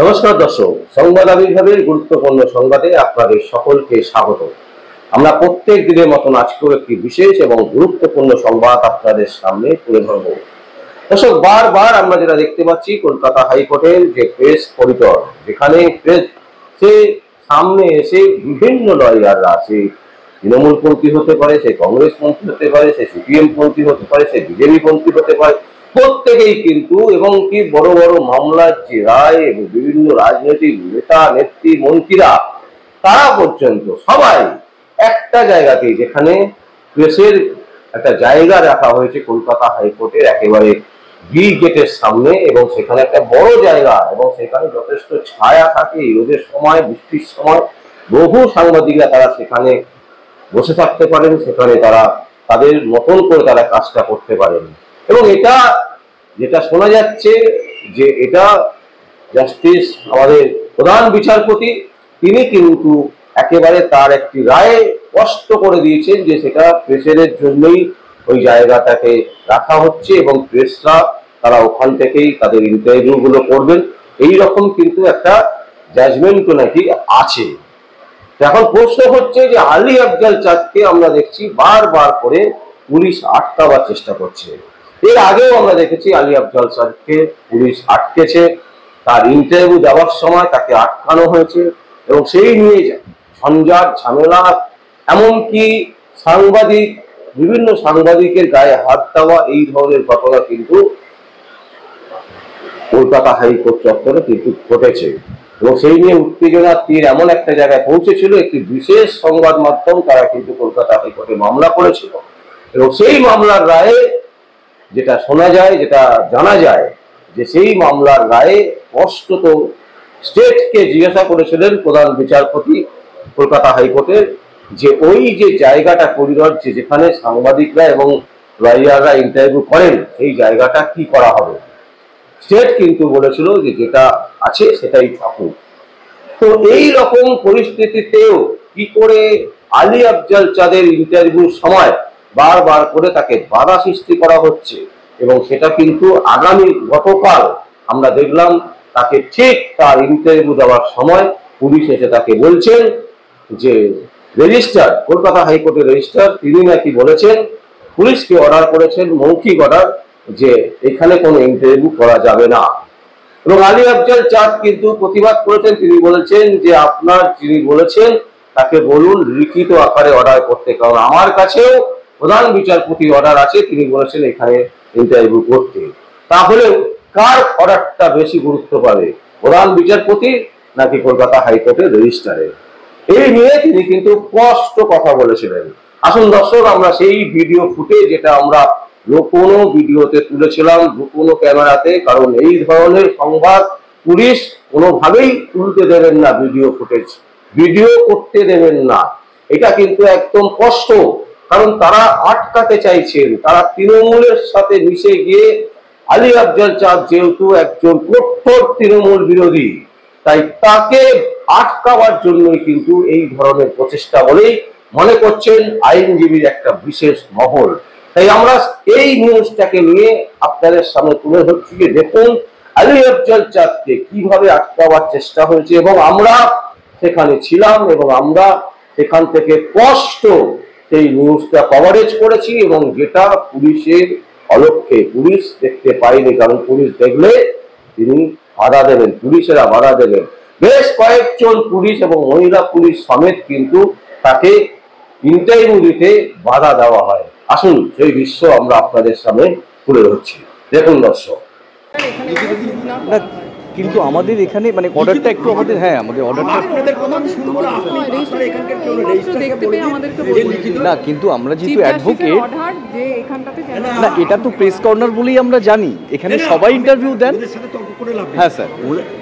নমস্কার দর্শক, সংবাদ আবির্ভাবের গুরুত্বপূর্ণ সংবাদে আপনাদের সকলকে স্বাগত। আমরা প্রত্যেক দিনের মতন আজকেও একটি বিশেষ এবং গুরুত্বপূর্ণ সংবাদ আপনাদের সামনে তুলে ধরব। দর্শক, বারবার আমরা যেটা দেখতে পাচ্ছি, কলকাতা হাইকোর্টের যে প্রেস করিডর, যেখানে প্রেস সে সামনে এসে বিভিন্ন লয়াররা, সে তৃণমূল পন্থী হতে পারে, সে কংগ্রেস পন্থী হতে পারে, সে সিপিএম পন্থী হতে পারে, সে বিজেপি পন্থী হতে পারে, প্রত্যেকেই কিন্তু এবং কি বড় বড় মামলার যে রায় এবং বিভিন্ন রাজনৈতিক নেতা নেত্রী মন্ত্রীরা তারা পর্যন্ত সবাই একটা জায়গাতেই, যেখানে প্রেসের একটা জায়গা রাখা হয়েছে কলকাতা হাইকোর্টের একেবারে বি গেটের সামনে, এবং সেখানে একটা বড় জায়গা এবং সেখানে যথেষ্ট ছায়া থাকে। রোদের সময়, বৃষ্টির সময় বহু সাংবাদিকরা তারা সেখানে বসে থাকতে পারেন, সেখানে তারা তাদের মতন করে তারা কাজটা করতে পারেন। এবং এটা যেটা শোনা যাচ্ছে যে এটা জাস্টিস আমাদের প্রধান বিচারপতি তিনি কিন্তু একেবারে তার একটি রায়ে স্পষ্ট করে দিয়েছেন যে সেটা প্রেসারের জন্যই ওই জায়গাটাকে রাখা হচ্ছে এবং প্রেসরা তারা ওখান থেকেই তাদের ইন্টারভিউ গুলো করবেন, এই রকম কিন্তু একটা জাজমেন্টও নাকি আছে। এখন প্রশ্ন হচ্ছে যে আলী আফজাল চাঁদকে আমরা দেখছি বারবার করে পুলিশ আটকাবার চেষ্টা করছে। এর আগেও আমরা দেখেছি আলী আফজাল চাঁদকে পুলিশ আটকেছে, তার ইন্টারভিউ দেওয়ার সময় তাকে আটকানো হয়েছে এবং সেই নিয়ে ঝঞ্ঝাট ঝামেলা, এমনকি সাংবাদিক বিভিন্ন সাংবাদিকের গায়ে হাত দেওয়া, এই ধরনের ঘটনা কিন্তু কলকাতা হাইকোর্ট চত্বরে কিন্তু ঘটেছে। এবং সেই নিয়ে উত্তেজনার তীর এমন একটা জায়গায় পৌঁছেছিল, একটি বিশেষ সংবাদ মাধ্যম তারা কিন্তু কলকাতা হাইকোর্টে মামলা করেছিল এবং সেই মামলার রায়ে যেটা শোনা যায়, যেটা জানা যায় যে সেই মামলার রায়ে স্পষ্টত স্টেটকে জিজ্ঞাসা করেছিলেন প্রধান বিচারপতি কলকাতা হাইকোর্টের যে ওই যে জায়গাটা করিডর, যেখানে সাংবাদিকরা এবং লয়াররা ইন্টারভিউ করেন, সেই জায়গাটা কি করা হবে। স্টেট কিন্তু বলেছিল যে যেটা আছে সেটাই থাকুক। তো এই রকম পরিস্থিতিতেও কি করে আলী আফজাল চাঁদের ইন্টারভিউর সময় বারবার করে তাকে বাধা সৃষ্টি করা হচ্ছে, এবং সেটা কিন্তু আগামী গতকাল আমরা দেখলাম তাকে ঠিক তার ইন্টারভিউ দেওয়ার সময় পুলিশ এসে তাকে বলছেন যে রেজিস্ট্রার, কলকাতা হাইকোর্টের রেজিস্ট্রার, তিনি নাকি বলেছেন, পুলিশকে অর্ডার করেছেন, মৌখিক অর্ডার, যে এখানে কোনো ইন্টারভিউ করা যাবে না। এবং আলী আফজাল চাঁদ কিন্তু প্রতিবাদ করেছেন, তিনি বলেছেন যে আপনার যিনি বলেছেন তাকে বলুন লিখিত আকারে অর্ডার করতে, কারণ আমার কাছেও প্রধান বিচারপতি অর্ডার আছে, তিনি বলেছেন এখানে ইন্টারভিউ করতে। তাহলে কার অর্ডারটা বেশি গুরুত্ব পাবে, প্রধান বিচারপতি নাকি কলকাতা হাইকোর্টের রেজিস্ট্রারের? এই নিয়ে তিনি কিন্তু স্পষ্ট কথা বলেছিলেন। আসুন দর্শক, আমরা সেই ভিডিও ফুটেজ, যেটা আমরা লুকোনো ভিডিওতে তুলেছিলাম, লুকোনো ক্যামেরাতে, কারণ এই ধরনের সংবাদ পুলিশ কোনোভাবেই তুলতে দেবেন না, ভিডিও ফুটেজ ভিডিও করতে দেবেন না, এটা কিন্তু একদম স্পষ্ট। কারণ তারা আটকাতে চাইছেন, তারা তৃণমূলের সাথে মিশে গিয়ে, আলী আফজাল চাঁদ যেহেতু একজন কঠোর তৃণমূল বিরোধী, তাই তাকে আটকাবার জন্যই কিন্তু এই ধরনের প্রচেষ্টা বলেই মনে করছেন আইনজীবীর একটা বিশেষ মহল। তাই আমরা এই নিউজটাকে নিয়ে আপনাদের সামনে তুলে ধরছি যে দেখুন আলী আফজাল চাঁদকে কিভাবে আটকাবার চেষ্টা হয়েছে, এবং আমরা সেখানে ছিলাম এবং আমরা সেখান থেকে স্পষ্ট সেই নিউজটা কভারেজ করেছি, এবং যেটা পুলিশের অলক্ষ্যে পুলিশ দেখতে পায়নি, কারণ পুলিশ দেখলে তিনি বাধা দেবেন, পুলিশেরা বাধা দেবেন। বেশ কয়েকজন পুলিশ এবং মহিলা পুলিশ সমেত কিন্তু তাকে ইন্টারভিউ দিতে বাধা দেওয়া হয়। আসুন সেই দৃশ্য আমরা আপনাদের সামনে তুলে ধরছি, দেখুন দর্শক। কিন্তু আমাদের এখানে মানে অর্ডারটা একটু আমাদের, হ্যাঁ আমাদের অর্ডারটা না, কিন্তু আমরা যেহেতু অ্যাডভোকেট না, এটা তো প্রেস কর্নার বলেই আমরা জানি, এখানে সবাই ইন্টারভিউ দেন। হ্যাঁ স্যার,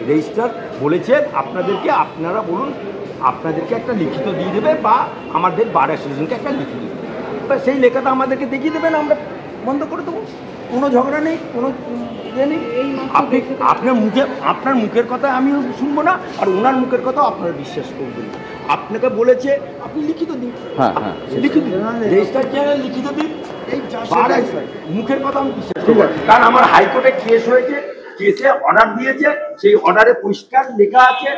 রেজিস্ট্রার বলেছে আপনাদেরকে, আপনারা বলুন, আপনাদেরকে একটা লিখিত দিয়ে দেবে বা আমাদের বার অ্যাসোসিয়েশনকে একটা লিখিত দেবে, সেই লেখাটা আমাদেরকে দেখিয়ে দেবেন, আমরা বন্ধ করে দেবো, কোনো ঝগড়া নেই, কোনো ইয়ে নেই। আপনি আপনার মুখের কথা আমি শুনবো না, আর ওনার মুখের কথা আপনারা বিশ্বাস করবেন। আপনাকে বলেছে আপনি লিখিত দিন, লিখিত দিন, রেজিস্টার চেয়ারে লিখিত দিন, এই মুখের কথা আমি বিশ্বাস করবো। কারণ আমার হাইকোর্টে কেস হয়েছে, কেসে অর্ডার দিয়েছে, সেই অর্ডারে পরিষ্কার লেখা আছে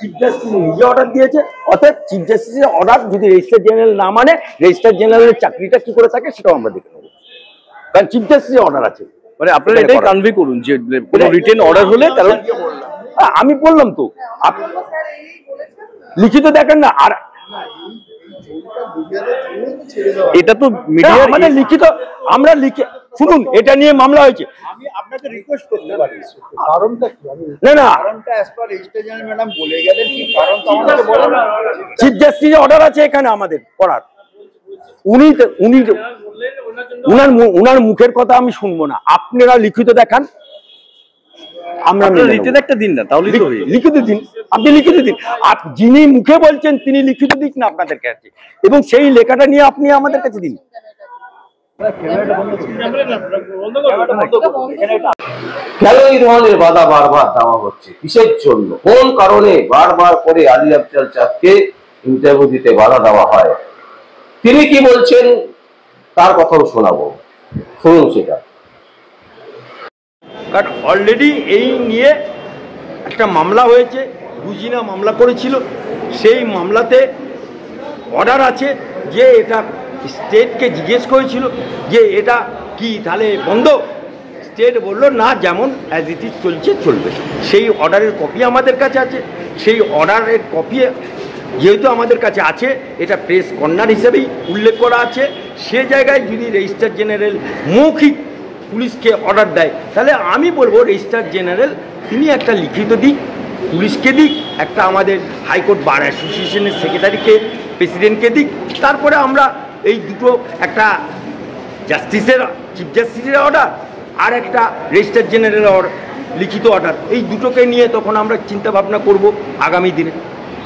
চিফ জাস্টিস নিজে অর্ডার দিয়েছে। অর্থাৎ চিফ জাস্টিসের অর্ডার যদি রেজিস্ট্রার জেনারেল না মানে রেজিস্ট্রার জেনারেলের চাকরিটা কি করে থাকে সেটাও আমরা দেখে নেবো, কারণ চিফ জাস্টিসের অর্ডার আছে। মানে আপনারা এটাই কনভে করুন যে কোনো রিটেন অর্ডার হলে, কারণ আমি বললাম তো লিখিত দেখেন না। আর এটা তো মিডিয়া আমাদের লিখিত, আমরা লিখে শুনুন, এটা নিয়ে মামলা হয়েছে। আমি আপনাকে রিকোয়েস্ট করতে পারি, কারণটা কি? না না, কারণটা as per registrar general madam বলে গেলেন, কি কারণ তো আমাকে বলেন। চিফ জাস্টিসের অর্ডার আছে এখানে আমাদের করার। উনার মুখের কথা আমি শুনবো না, আপনারা লিখিত দেখান, আমরা রিটেন একটা দিন না, তাহলে লিখিত দিন, আপনি লিখিত দিন। যিনি মুখে বলছেন তিনি লিখিত দিক না আপনাদের কাছে, এবং সেই লেখাটা নিয়ে আপনি আমাদের কাছে দিন। কেন এই ধরনের বাধা বারবার দেওয়া হচ্ছে, কিসের জন্য, কোন কারণে বারবার করে আলী আফজাল চাঁদকে ইন্টারভিউ দিতে বাধা দেওয়া হয়? তিনি কি বলছেন তার কথাও শোনাবো, শুনুন সেটা। কারণ অলরেডি এই নিয়ে একটা মামলা হয়েছে, রুজিনা মামলা করেছিল, সেই মামলাতে অর্ডার আছে যে এটা স্টেটকে জিজ্ঞেস করেছিল যে এটা কি তাহলে বন্ধ, স্টেট বলল না, যেমন অ্যাজ ইট ইজ চলছে চলবে। সেই অর্ডারের কপি আমাদের কাছে আছে, সেই অর্ডারের কপি যেহেতু আমাদের কাছে আছে, এটা প্রেস কর্নার হিসেবেই উল্লেখ করা আছে। সে জায়গায় যদি রেজিস্ট্রার জেনারেল মৌখিক পুলিশকে অর্ডার দেয়, তাহলে আমি বলবো রেজিস্ট্রার জেনারেল তিনি একটা লিখিত দিক, পুলিশকে দিক, একটা আমাদের হাইকোর্ট বার অ্যাসোসিয়েশনের সেক্রেটারিকে, প্রেসিডেন্টকে দিক। তারপরে আমরা এই দুটো, একটা জাস্টিসের চিফ জাস্টিসের অর্ডার আর একটা রেজিস্ট্রার জেনারেলের লিখিত অর্ডার, এই দুটোকে নিয়ে তখন আমরা চিন্তা ভাবনা করব আগামী দিনে।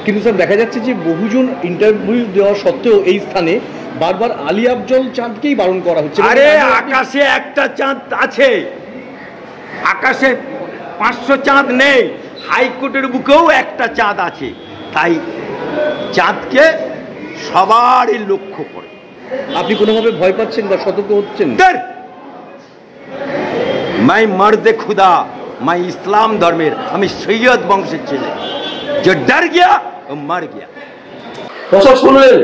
কিন্তু স্যার দেখা যাচ্ছে যে বহুজন ইন্টারভিউ দেওয়া সত্ত্বেও এই স্থানে বারবার আলী আফজল চাঁদকেই বারণ করা হচ্ছে। আরে আকাশে একটা চাঁদ আছে, আকাশে 500 চাঁদ নেই, হাইকোর্টের বুকেও একটা চাঁদ আছে। তাই চাঁদকে সবারই লক্ষ্য করে। আপনি কোনোভাবে ভয় পাচ্ছেন বা সতর্ক হচ্ছেন? মাই মর্দে খুদা, মাই ইসলাম ধর্মের, আমি সৈয়দ বংশের ছেলে, যে ডর গিয়া ও মর গিয়া। দর্শক শুনলেন,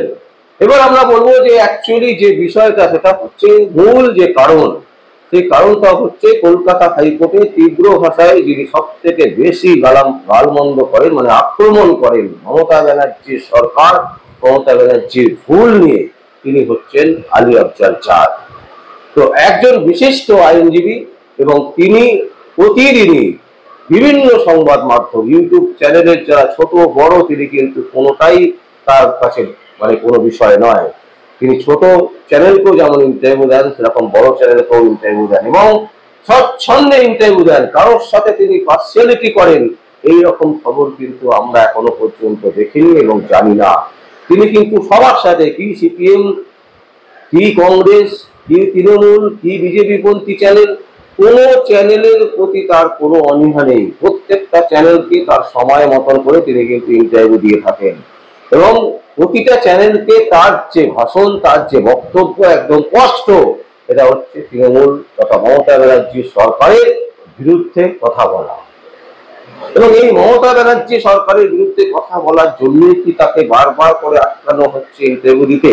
এবার আমরা বলবো যে অ্যাকচুয়ালি যে বিষয়টা, সেটা হচ্ছে মূল যে কারণ, সেই কারণটা হচ্ছে কলকাতা হাইকোর্টে তীব্র ভাষায় যিনি সব থেকে বেশি গালমন্দ করেন, মানে আক্রমণ করেন মমতা ব্যানার্জির সরকার, মমতা ব্যানার্জির ভুল নিয়ে, তিনি হচ্ছেন আলী আফজাল চাঁদ। তো একজন বিশিষ্ট আইনজীবী, এবং তিনি প্রতিদিনই বিভিন্ন সংবাদ মাধ্যম, ইউটিউব চ্যানেলের যারা ছোট বড়, তিনি কিন্তু কোনোটাই তার কাছে মানে কোনো বিষয় নয়। তিনি ছোট চ্যানেলকেও যেমন ইন্টারভিউ দেন, সেরকম বড় চ্যানেলকেও ইন্টারভিউ দেন, এবং স্বচ্ছন্দে ইন্টারভিউ দেন, কারোর সাথে তিনি পার্সিয়ালিটি করেন এই রকম খবর কিন্তু আমরা এখনো পর্যন্ত দেখিনি এবং জানি না। তিনি কিন্তু সবার সাথে, কি সিপিএম, কি কংগ্রেস, কি তৃণমূল, কি বিজেপি পন্থী চ্যানেল, কোনো চ্যানেলের প্রতি তার কোনো অনীহা নেই। প্রত্যেকটা চ্যানেলকে তার সময় মতন করে তিনি কিন্তু ইন্টারভিউ দিয়ে থাকেন, এবং প্রতিটা চ্যানেলকে তার যে ভাষণ, তার যে বক্তব্য একদম স্পষ্ট, এটা হচ্ছে তৃণমূল তথা মমতা ব্যানার্জি সরকারের বিরুদ্ধে কথা বলা। এবং এই মমতা ব্যানার্জি সরকারের বিরুদ্ধে কথা বলার জন্যই কি তাকে বারবার করে আটকানো হচ্ছে ইন্টারভিউ দিতে?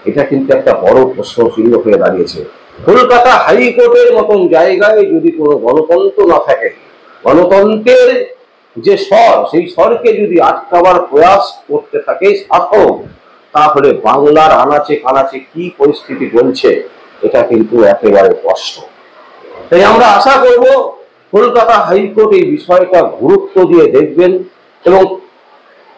এটা কিন্তু একটা বড় প্রশ্ন চিহ্ন হয়ে দাঁড়িয়েছে। কলকাতা হাইকোর্টের মতন জায়গায় যদি কোনো গণতন্ত্র না থাকে, গণতন্ত্রের যে স্বর, সেই স্বরকে যদি আটকাবার প্রয়াস করতে থাকে শাসক, তাহলে বাংলার আনাচে কানাচে কি পরিস্থিতি চলছে এটা কিন্তু একেবারে স্পষ্ট। তাই আমরা আশা করব কলকাতা হাইকোর্ট এই বিষয়টা গুরুত্ব দিয়ে দেখবেন, এবং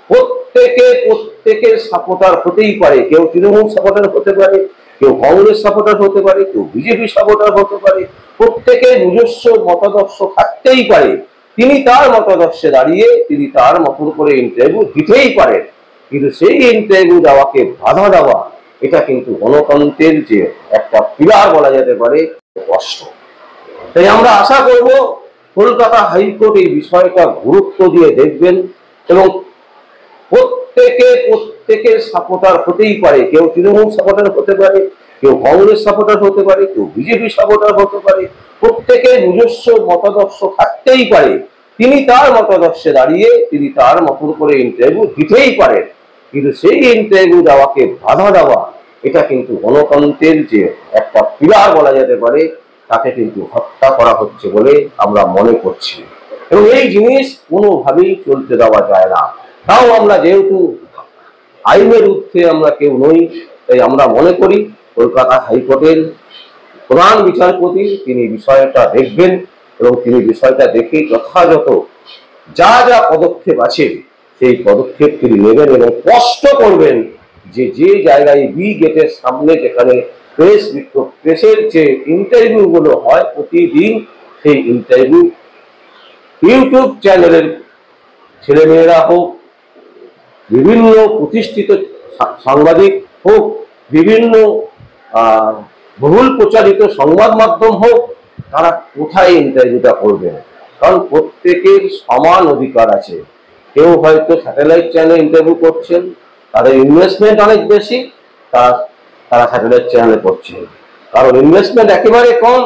প্রত্যেকের সাপোর্টার হতেই পারে, কেউ তৃণমূল সাপোর্টার হতে পারে, কেউ কংগ্রেস সাপোর্টার হতে পারে, কেউ বিজেপি সাপোর্টার হতে পারে, প্রত্যেকের নিজস্ব মতাদর্শ থাকতেই পারে। তিনি তার মতাদর্শে দাঁড়িয়ে তিনি তার মতন করে ইন্টারভিউ দিতেই পারেন, কিন্তু সেই ইন্টারভিউ দেওয়াকে বাধা দেওয়া, এটা কিন্তু গণতন্ত্রের যে একটা পিলার বলা যেতে পারে, কষ্ট। তাই আমরা আশা করব কলকাতা হাইকোর্ট এই বিষয়টা গুরুত্ব দিয়ে দেখবেন, এবং প্রত্যেকের সাপোর্টার হতেই পারে, কেউ তৃণমূল সাপোর্টার হতে পারে, কেউ কংগ্রেস সাপোর্টার হতে পারে, কেউ বিজেপি সাপোর্টার হতে পারে, প্রত্যেকের নিজস্ব মতাদর্শ থাকতেই পারে, তিনি তার মতাদর্শে দাঁড়িয়ে তিনি তার মতন করে ইন্টারভিউ দিতেই পারেন, কিন্তু সেই ইন্টারভিউ দেওয়াকে বাধা দেওয়া, এটা কিন্তু গণতন্ত্রের যে একটা পিলার বলা যেতে পারে, তাকে কিন্তু হত্যা করা হচ্ছে বলে আমরা মনে করছি। এবং এই জিনিস কোনোভাবেই চলতে দেওয়া যায় না। তাও আমরা যেহেতু আইনের ঊর্ধ্বে আমরা কেউ নই, তাই আমরা মনে করি কলকাতা হাইকোর্টের প্রধান বিচারপতি তিনি বিষয়টা দেখবেন এবং তিনি বিষয়টা দেখে যথাযথ যা যা পদক্ষেপ আছে সেই পদক্ষেপ তিনি নেবেন এবং স্পষ্ট করবেন যে যে জায়গায় বি গেটের সামনে যেখানে প্রেসের যে ইন্টারভিউ গুলো হয় প্রতিদিন, সেই ইন্টারভিউ ইউটিউব চ্যানেলের ছেলেমেয়েরা হোক, বিভিন্ন প্রতিষ্ঠিত সাংবাদিক হোক, বিভিন্ন বহুল প্রচারিত সংবাদ মাধ্যম হোক, তারা কোথায় ইন্টারভিউটা করবেন? কারণ প্রত্যেকের সমান অধিকার আছে। কেউ হয়তো স্যাটেলাইট চ্যানেলে ইন্টারভিউ করছেন, তাদের ইনভেস্টমেন্ট অনেক বেশি, তারা স্যাটেলাইট চ্যানেলে করছেন। কারণ ইনভেস্টমেন্ট একেবারে কম,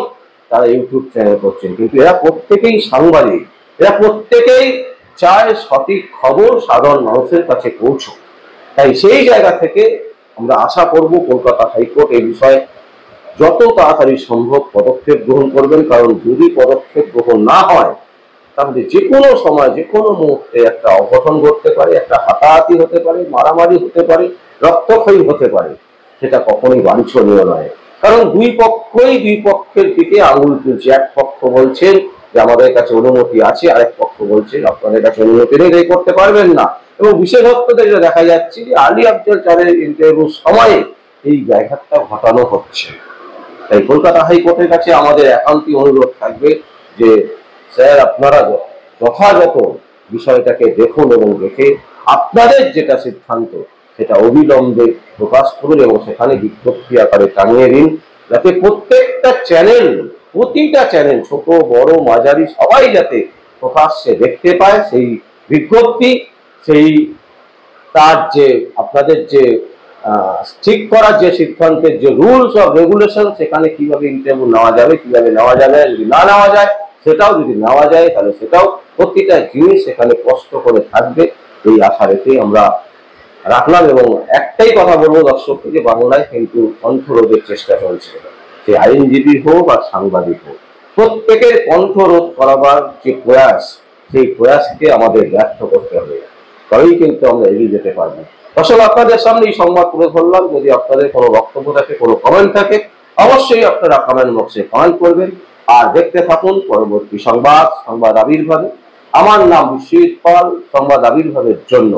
তারা ইউটিউব চ্যানেলে করছেন। কিন্তু এরা প্রত্যেকেই সাংবাদিক, এরা প্রত্যেকেই চায় সঠিক খবর সাধারণ মানুষের কাছে পৌঁছক। তাই সেই জায়গা থেকে আমরা আশা করব কলকাতা হাইকোর্ট এই বিষয়ে যত তাড়াতাড়ি সম্ভব পদক্ষেপ গ্রহণ করবেন। কারণ যদি পদক্ষেপ গ্রহণ না হয় তাহলে যে কোনো সময় যে কোনো মুহূর্তে একটা অঘটন ঘটতে পারে, একটা হাতাহাতি হতে পারে, মারামারি হতে পারে, রক্তক্ষয়ী হতে পারে। সেটা কখনোই বাঞ্ছনীয় নয়। কারণ দুই পক্ষের দিকে আঙুল তুলছে। এক পক্ষ বলছেন যে আমাদের কাছে অনুমতি আছে, আরেক পক্ষ বলছেন আপনাদের কাছে অনুমতি নেই, এই করতে পারবেন না। এবং বিশেষজ্ঞদের যেটা দেখা যাচ্ছে যে আলী আফজল চাঁদের ইন্টারভিউর সময়ে এই ব্যাঘাতটা ঘটানো হচ্ছে। তাই কলকাতা হাইকোর্টের কাছে আমাদের একান্তই অনুরোধ থাকবে যে স্যার আপনারা যথাযথ বিষয়টাকে দেখুন এবং দেখে আপনাদের যেটা সিদ্ধান্ত সেটা অবিলম্বে প্রকাশ করুন এবং সেখানে বিজ্ঞপ্তি আকারে টাঙিয়ে দিন, যাতে প্রত্যেকটা চ্যানেল, প্রতিটা চ্যানেল ছোট বড় মাঝারি সবাই যাতে প্রকাশ্যে দেখতে পায় সেই বিজ্ঞপ্তি, সেই তার যে আপনাদের যে ঠিক করার যে সিদ্ধান্তের যে রুলস অফ রেগুলেশন, সেখানে কিভাবে ইন্টারভিউ নেওয়া যাবে, কিভাবে নেওয়া যাবে, যদি না নেওয়া যায় সেটাও, যদি নেওয়া যায় তাহলে সেটাও, প্রতিটা জিনিস সেখানে স্পষ্ট করে থাকবে। এই আশা রেখেই আমরা রাখলাম। এবং একটাই কথা বলবো দর্শককে, যে বাংলায় কিন্তু কণ্ঠরোধের চেষ্টা চলছে, সে আইনজীবী হোক আর সাংবাদিক হোক, প্রত্যেকের কণ্ঠরোধ করাবার যে প্রয়াস, সেই প্রয়াসকে আমাদের ব্যর্থ করতে হবে, তবেই কিন্তু আমরা এগিয়ে যেতে পারবো। দর্শক, আপনাদের সামনে এই সংবাদ তুলে ধরলাম। যদি আপনাদের কোনো বক্তব্য থাকে, কোনো কমেন্ট থাকে, অবশ্যই আপনারা কমেন্ট বক্সে কমেন্ট করবেন। আর দেখতে থাকুন পরবর্তী সংবাদ আবির্ভাবে। আমার নাম বিশ্বজিৎ পাল। সংবাদ আবির্ভাবের জন্য